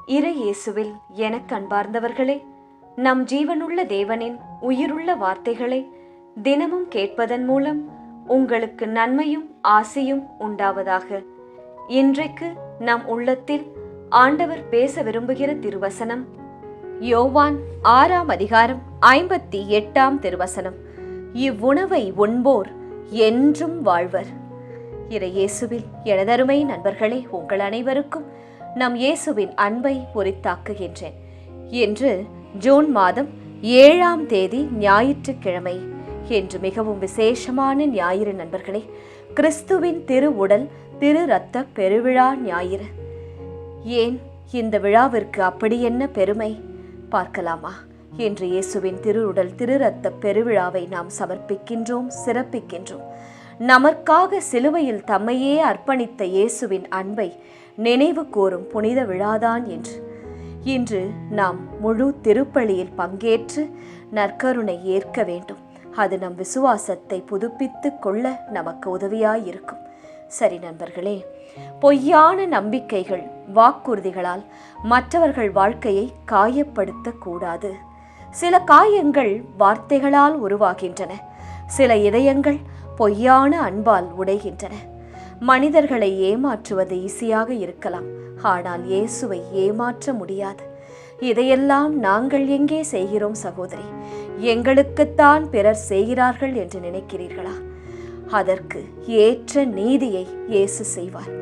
இறை இயேசுவில் எனக்கு அன்பார்ந்தவர்களே, நம் ஜீவனுள்ள தேவனின் உயிருள்ள வார்த்தைகளை தினமும் கேட்பதன் மூலம் உங்களுக்கு நன்மையும் ஆசையும் உண்டாவதாக. இன்றைக்கு நம் உள்ளத்தில் ஆண்டவர் பேச விரும்புகிற திருவசனம் யோவான் 6ஆம் அதிகாரம் 58ஆம் திருவசனம். இவ்வுணவை உண்போர் என்றும் வாழ்வர். இறை இயேசுவில் எனதருமை நண்பர்களே, உங்கள் அனைவருக்கும் நம் இயேசுவின் அன்பை உரித்தாக்குகின்றேன். இன்று ஜூன் மாதம் 7ஆம் தேதி ஞாயிற்றுக்கிழமை. என்று மிகவும் விசேஷமான ஞாயிறு நண்பர்களே, கிறிஸ்துவின் திரு உடல் திரு இரத்த பெருவிழா ஞாயிறு. ஏன் இந்த விழாவிற்கு அப்படி என்ன பெருமை பார்க்கலாமா? என்று இயேசுவின் திரு உடல் திரு இரத்த பெருவிழாவை நாம் சமர்ப்பிக்கின்றோம், சிறப்பிக்கின்றோம். நமக்காக சிலுவையில் தம்மையே அர்ப்பணித்த இயேசுவின் அன்பை நினைவு கூறும் புனித விழாதான் என்று. இன்று நாம் முழு திருப்பலியில் பங்கேற்று நற்கருணை ஏற்க வேண்டும். அது நம் விசுவாசத்தை புதுப்பித்து கொள்ள நமக்கு உதவியாயிருக்கும். சரி நண்பர்களே, பொய்யான நம்பிக்கைகள் வாக்குறுதிகளால் மற்றவர்கள் வாழ்க்கையை காயப்படுத்தக்கூடாது. சில காயங்கள் வார்த்தைகளால் உருவாகின்றன, சில இதயங்கள் பொய்யான அன்பால் உடைகின்றன. மனிதர்களை ஏமாற்றுவது ஈஸியாக இருக்கலாம், ஆனால் இயேசுவை ஏமாற்ற முடியாது. இதையெல்லாம் நாங்கள் எங்கே செய்கிறோம் சகோதரி? எங்களுக்குத்தான் பிறர் செய்கிறார்கள் என்று நினைக்கிறீர்களா? அதற்கு ஏற்ற நீதியை இயேசு செய்வார்.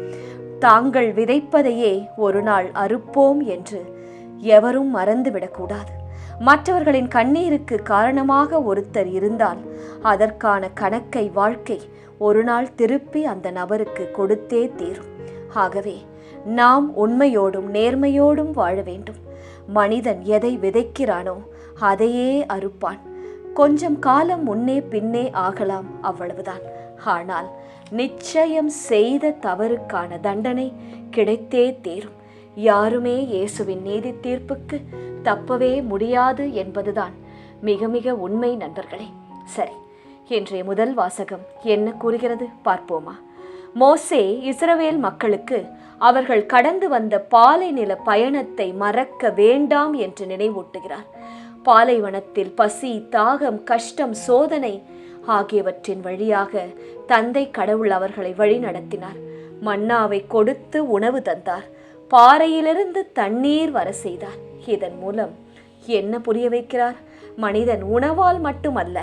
தாங்கள் விதைப்பதையே ஒரு நாள் அறுப்போம் என்று எவரும் மறந்துவிடக்கூடாது. மற்றவர்களின் கண்ணீருக்கு காரணமாக ஒருத்தர் இருந்தால் அதற்கான கணக்கை வாழ்க்கை ஒரு நாள் திருப்பி அந்த நபருக்கு கொடுத்தே தீரும். ஆகவே நாம் உண்மையோடும் நேர்மையோடும் வாழ வேண்டும். மனிதன் எதை விதைக்கிறானோ அதையே அறுப்பான். கொஞ்சம் காலம் முன்னே பின்னே ஆகலாம், அவ்வளவுதான். ஆனால் நிச்சயம் செய்த தவறுக்கான தண்டனை கிடைத்தே தீரும். யாருமே இயேசுவின் நீதி தீர்ப்புக்கு தப்பவே முடியாது என்பதுதான் மிக மிக உண்மை நண்பர்களே. சரி, இன்றைய முதல் வாசகம் என்ன கூறுகிறது பார்ப்போமா? மோசே இஸ்ரவேல் மக்களுக்கு அவர்கள் கடந்து வந்த பாலைநில பயணத்தை மறக்க வேண்டாம் என்று நினைவூட்டுகிறார். பாலைவனத்தில் பசி, தாகம், கஷ்டம், சோதனை ஆகியவற்றின் வழியாக தந்தை கடவுள் அவர்களை வழி நடத்தினார். மன்னாவை கொடுத்து உணவு தந்தார். பாறையிலிருந்து தண்ணீர் வர செய்தார். இதன் மூலம் என்ன புரிய வைக்கிறார்? மனிதன் உணவால் மட்டுமல்ல,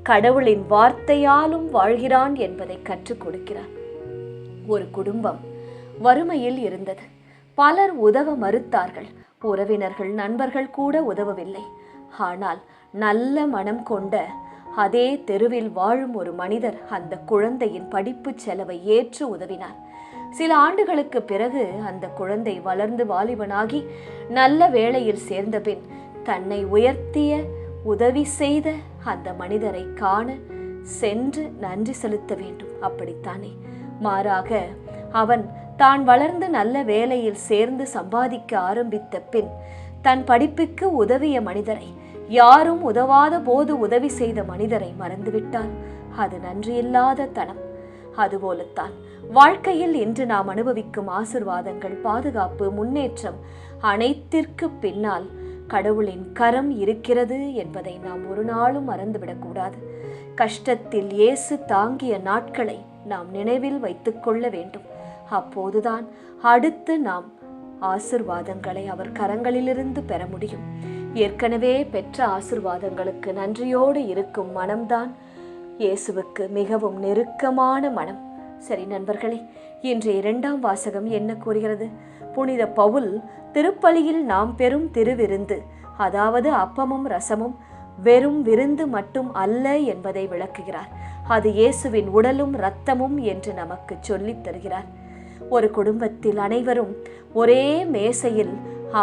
கடவுளின் வார்த்தையாலும் வாழ்கிறான் என்பதை கற்றுக் கொடுக்கிறார். ஒரு குடும்பம் வறுமையில் இருந்தது. பலர் உதவ மறுத்தார்கள். உறவினர்கள், நண்பர்கள் கூட உதவவில்லை. ஆனால் நல்ல மனம் கொண்ட அதே தெருவில் வாழும் ஒரு மனிதர் அந்த குழந்தையின் படிப்பு செலவை ஏற்று உதவினார். சில ஆண்டுகளுக்கு பிறகு அந்த குழந்தை வளர்ந்து வாலிபனாகி நல்ல வேளையில் சேர்ந்த பின் தன்னை உயர்த்திய உதவி செய்த அந்த மனிதரை காண சென்று நன்றி செலுத்த வேண்டும், அப்படித்தானே? மாறாக அவன் தான் வளர்ந்து நல்ல வேலையில் சேர்ந்து சம்பாதிக்க ஆரம்பித்த பின் தன் படிப்புக்கு உதவிய மனிதரை, யாரும் உதவாத போது உதவி செய்த மனிதரை மறந்துவிட்டார். அது நன்றியில்லாத தனம். அதுபோலத்தான் வாழ்க்கையில் இன்று நாம் அனுபவிக்கும் ஆசிர்வாதங்கள், பாதுகாப்பு, முன்னேற்றம் அனைத்திற்கு பின்னால் கடவுளின் கரம் இருக்கிறது என்பதை நாம் ஒரு நாளும் மறந்துவிடக்கூடாது. கஷ்டத்தில் இயேசு தாங்கிய நாட்களை நாம் நினைவில் வைத்துக் கொள்ள வேண்டும். அப்போதுதான் அடுத்து நாம் ஆசிர்வாதங்களை அவர் கரங்களிலிருந்து பெற முடியும். ஏற்கனவே பெற்ற ஆசிர்வாதங்களுக்கு நன்றியோடு இருக்கும் மனம்தான் இயேசுவுக்கு மிகவும் நெருக்கமான மனம். சரி நண்பர்களே, இன்றைய 2ஆம் வாசகம் என்ன கூறுகிறது? புனித பவுல் திருப்பலியில் நாம் பெறும் திருவிருந்து, அதாவது அப்பமும் ரசமும் வெறும் விருந்து மட்டும் அல்ல என்பதை விளக்குகிறார். அது இயேசுவின் உடலும் இரத்தமும் என்று நமக்கு சொல்லித் தருகிறார். ஒரு குடும்பத்தில் அனைவரும் ஒரே மேசையில்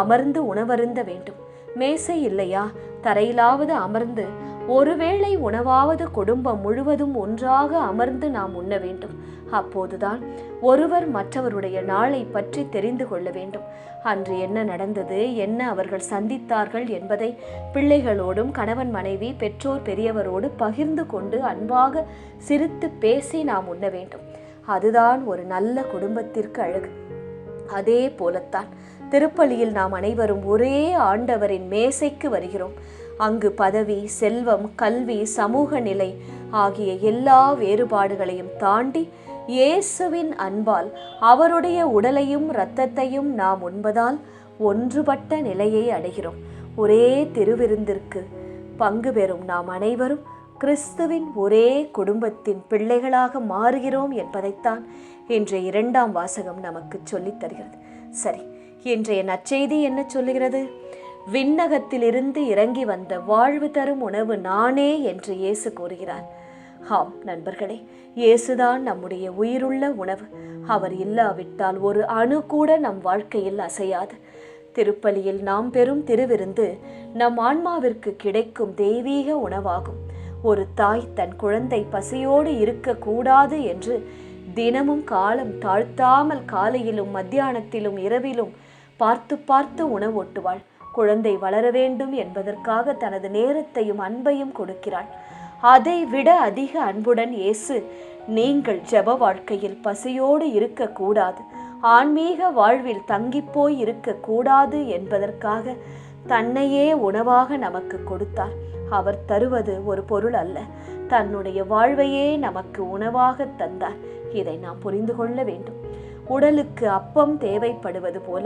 அமர்ந்து உணவருந்த வேண்டும். மேசை இல்லையா? தரையிலாவது அமர்ந்து ஒருவேளை உணவாவது குடும்பம் முழுவதும் ஒன்றாக அமர்ந்து நாம் உண்ண வேண்டும். அப்போதுதான் ஒருவர் மற்றவருடைய நாளை பற்றி தெரிந்து கொள்ள வேண்டும். அன்று என்ன நடந்தது, என்ன அவர்கள் சந்தித்தார்கள் என்பதை பிள்ளைகளோடும் கணவன் மனைவி பெற்றோர் பெரியவரோடு பகிர்ந்து கொண்டு அன்பாக சிரித்து பேசி நாம் உண்ண வேண்டும். அதுதான் ஒரு நல்ல குடும்பத்திற்கு அழகு. அதே போலத்தான் திருப்பலியில் நாம் அனைவரும் ஒரே ஆண்டவரின் மேசைக்கு வருகிறோம். அங்கு பதவி, செல்வம், கல்வி, சமூக நிலை ஆகிய எல்லா வேறுபாடுகளையும் தாண்டி இயேசுவின் அன்பால் அவருடைய உடலையும் இரத்தத்தையும் நாம் உண்பதால் ஒன்றுபட்ட நிலையை அடைகிறோம். ஒரே திருவிருந்திற்கு பங்கு பெறும் நாம் அனைவரும் கிறிஸ்துவின் ஒரே குடும்பத்தின் பிள்ளைகளாக மாறுகிறோம் என்பதைத்தான் இன்றைய 2ஆம் வாசகம் நமக்கு சொல்லித் தருகிறது. சரி, இன்றைய நற்செய்தி என்ன சொல்லுகிறது? விண்ணகத்திலிருந்து இறங்கி வந்த வாழ்வு தரும் உணவு நானே என்று இயேசு கூறுகிறார். ஆம் நண்பர்களே, இயேசுதான் நம்முடைய உயிருள்ள உணவு. அவர் இல்லாவிட்டால் ஒரு அணு கூட நம் வாழ்க்கையில் அசையாது. திருப்பலியில் நாம் பெறும் திருவிருந்து நம் ஆன்மாவிற்கு கிடைக்கும் தெய்வீக உணவாகும். ஒரு தாய் தன் குழந்தை பசியோடு இருக்கக்கூடாது என்று தினமும் காலம் தாழ்த்தாமல் காலையிலும் மத்தியானத்திலும் இரவிலும் பார்த்து பார்த்து உணவூட்டுவாள். குழந்தை வளர வேண்டும் என்பதற்காக தனது நேரத்தையும் அன்பையும் கொடுக்கிறாள். அதை விட அதிக அன்புடன் இயேசு, நீங்கள் ஜெப வாழ்க்கையில் பசியோடு இருக்கக்கூடாது, ஆன்மீக வாழ்வில் தங்கிப்போய் இருக்கக்கூடாது என்பதற்காக தன்னையே உணவாக நமக்கு கொடுத்தார். அவர் தருவது ஒரு பொருள் அல்ல, தன்னுடைய வாழ்வையே நமக்கு உணவாக தந்தார். இதை நாம் புரிந்து கொள்ள வேண்டும். உடலுக்கு அப்பம் தேவைப்படுவது போல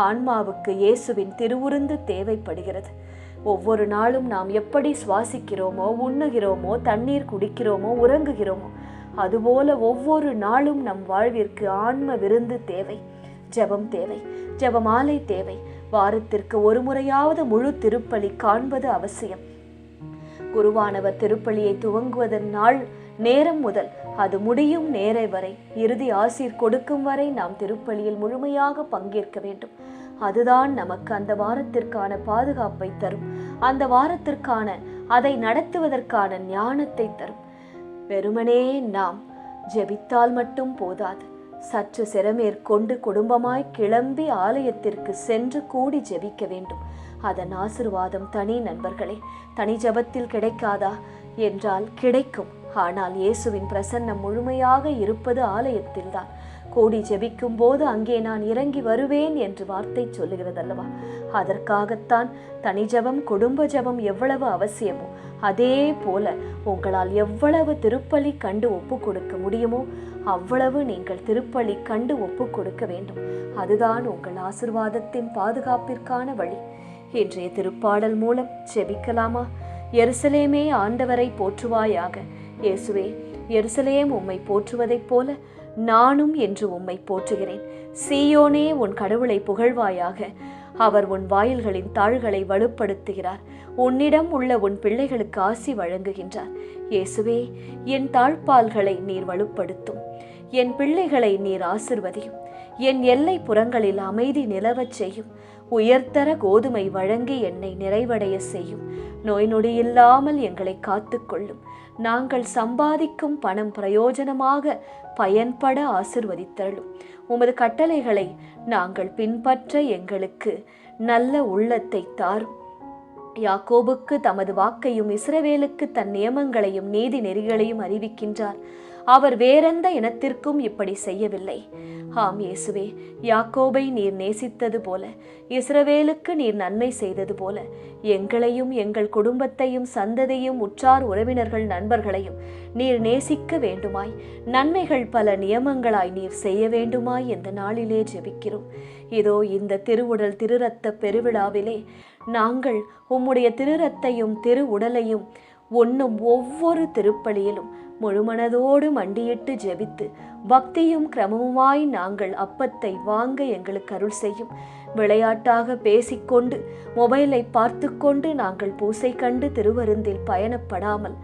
ஆன்மாவுக்கு இயேசுவின் திருவுருந்து தேவைப்படுகிறது. ஒவ்வொரு நாளும் நாம் எப்படி சுவாசிக்கிறோமோ, உண்ணுகிறோமோ, தண்ணீர் குடிக்கிறோமோ, உறங்குகிறோமோ, அதுபோல ஒவ்வொரு நாளும் நம் வாழ்விற்கு ஆன்ம விருந்து தேவை. ஜெபம் தேவை, ஜெபமாலை தேவை. வாரத்திற்கு ஒரு முறையாவது முழு திருப்பலி காண்பது அவசியம். குருவானவர் திருப்பலியை துவங்குவதன் நாள் நேரம் முதல் அது முடியும் நேர வரை, இறுதி ஆசீர் கொடுக்கும் வரை நாம் திருப்பலியில் முழுமையாக பங்கேற்க வேண்டும். அதுதான் நமக்கு அந்த வாரத்திற்கான பாதுகாப்பை தரும். அந்த வாரத்திற்கான அதை நடத்துவதற்கான ஞானத்தை தரும். வெறுமனே நாம் ஜெபித்தால் மட்டும் போதாது. சற்று சிரமேற்கொண்டு குடும்பமாய் கிளம்பி ஆலயத்திற்கு சென்று கூடி ஜெபிக்க வேண்டும். அதன் ஆசீர்வாதம் தனி நண்பர்களே. தனி ஜெபத்தில் கிடைக்காதா என்றால் கிடைக்கும். ஆனால் இயேசுவின் பிரசன்னம் முழுமையாக இருப்பது ஆலயத்தில்தான். கூடி ஜெபிக்கும் போது அங்கே நான் இறங்கி வருவேன் என்று வார்த்தை சொல்லுகிறதல்லவா? அதற்காகத்தான் தனி ஜெபம், குடும்ப ஜெபம் எவ்வளவு அவசியமோ அதே போல உங்களால் எவ்வளவு திருப்பலி கண்டு ஒப்பு கொடுக்க முடியுமோ அவ்வளவு நீங்கள் திருப்பலி கண்டு ஒப்பு கொடுக்க வேண்டும். அதுதான் உங்கள் ஆசீர்வாதத்தின் பாதுகாப்பிற்கான வழி. இன்றைய திருப்பாடல் மூலம் ஜெபிக்கலாமா? எருசலேமே ஆண்டவரை போற்றுவாயாக. இயேசுவே, எருசலேம் உம்மை போற்றுவதைப் போல நானும் என்று உம்மை போற்றுகிறேன். சீயோனே, உன் கடவுளை புகழ்வாயாக. அவர் உன் வாயில்களின் தாள்களை வலுப்படுத்துகிறார். உன்னிடம் உள்ள உன் பிள்ளைகளுக்கு ஆசி வழங்குகின்றார். இயேசுவே, என் தாழ்பால்களை நீர் வலுப்படுத்தும். என் பிள்ளைகளை நீர் ஆசிர்வதியும். என் எல்லை புறங்களில் அமைதி நிலவச் செய்யும். உயர்தர கோதுமை வழங்கி என்னை நிறைவடைய செய்யும். நோய் நொடியில்லாமல் எங்களை காத்துக்கொள்ளும். நாங்கள் சம்பாதிக்கும் பணம் பிரயோஜனமாக பயன்பட ஆசிர்வதித்தருளும். உமது கட்டளைகளை நாங்கள் பின்பற்ற எங்களுக்கு நல்ல உள்ளத்தை தாரும். யாக்கோபுக்கு தமது வாக்கையும் இஸ்ரவேலுக்கு தன் நியமங்களையும் நீதி நெறிகளையும் அறிவிக்கின்றார். அவர் வேறெந்த இனத்திற்கும் இப்படி செய்யவில்லை. ஆம் இயேசுவே, யாக்கோபை நீர் நேசித்தது போல, இஸ்ரவேலுக்கு நீர் நன்மை செய்தது போல எங்களையும் எங்கள் குடும்பத்தையும் சந்ததியும் உற்றார் உறவினர்கள் நண்பர்களையும் நீர் நேசிக்க வேண்டுமாய், நன்மைகள் பல நியமங்களாய் நீர் செய்ய வேண்டுமாய் இந்த நாளிலே ஜெபிக்கிறோம். இதோ இந்த திருவுடல் திருரத்த பெருவிழாவிலே நாங்கள் உம்முடைய திருரத்தையும் திரு உடலையும் உண்ணும் ஒவ்வொரு திருப்பலியிலும் முழுமனதோடு மண்டியிட்டு ஜெபித்து பக்தியும் கிரமமுமாய் நாங்கள் அப்பத்தை வாங்க எங்களுக்கு அருள் செய்யும். விளையாட்டாக பேசிக்கொண்டு மொபைலை பார்த்து கொண்டு நாங்கள் பூசை கண்டு திருவருந்தில் பயணப்படாமல்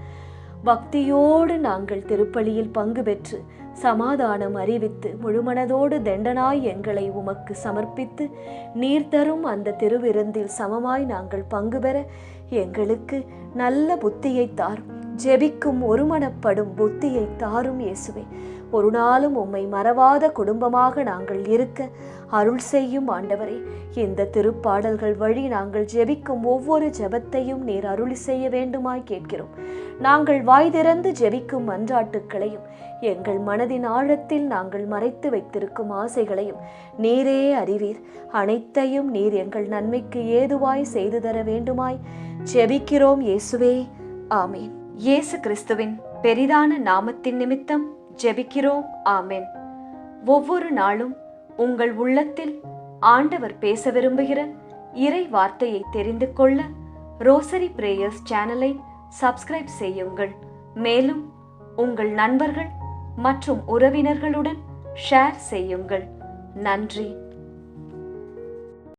பக்தியோடு நாங்கள் திருப்பலியில் பங்கு பெற்று சமாதானம் அறிவித்து முழுமனதோடு தண்டனாய் எங்களை உமக்கு சமர்ப்பித்து நீர் தரும் அந்த திருவிருந்தில் சமமாய் நாங்கள் பங்கு பெற எங்களுக்கு நல்ல புத்தியை தாரும். ஜெபிக்கும் ஒருமனப்படும் புத்தியை தாரும் இயேசுவே. ஒரு நாளும் உம்மை மறவாத குடும்பமாக நாங்கள் இருக்க அருள் செய்யும் ஆண்டவரே. இந்த திருப்பாடல்கள் வழி நாங்கள் ஜெபிக்கும் ஒவ்வொரு ஜெபத்தையும் நீர் அருள் செய்ய வேண்டுமாய் கேட்கிறோம். நாங்கள் வாய் திறந்து ஜெபிக்கும் மன்றாட்டுக்களையும் எங்கள் மனதின் ஆழத்தில் நாங்கள் மறைத்து வைத்திருக்கும் ஆசைகளையும் நீரே அறிவீர். அனைத்தையும் நீர் எங்கள் நன்மைக்கு ஏதுவாய் செய்து தர வேண்டுமாய் ஜெபிக்கிறோம் இயேசுவே. ஆமேன். இயேசு கிறிஸ்துவின் பெரிதான நாமத்தின் நிமித்தம் ஜெபிக்கிறோம். ஆமேன். ஒவ்வொரு நாளும் உங்கள் உள்ளத்தில் ஆண்டவர் பேச விரும்புகிற இறை வார்த்தையை தெரிந்து கொள்ள ரோசரி பிரேயர்ஸ் சேனலை சப்ஸ்கிரைப் செய்யுங்கள். மேலும் உங்கள் நண்பர்கள் மற்றும் உறவினர்களுடன் ஷேர் செய்யுங்கள். நன்றி.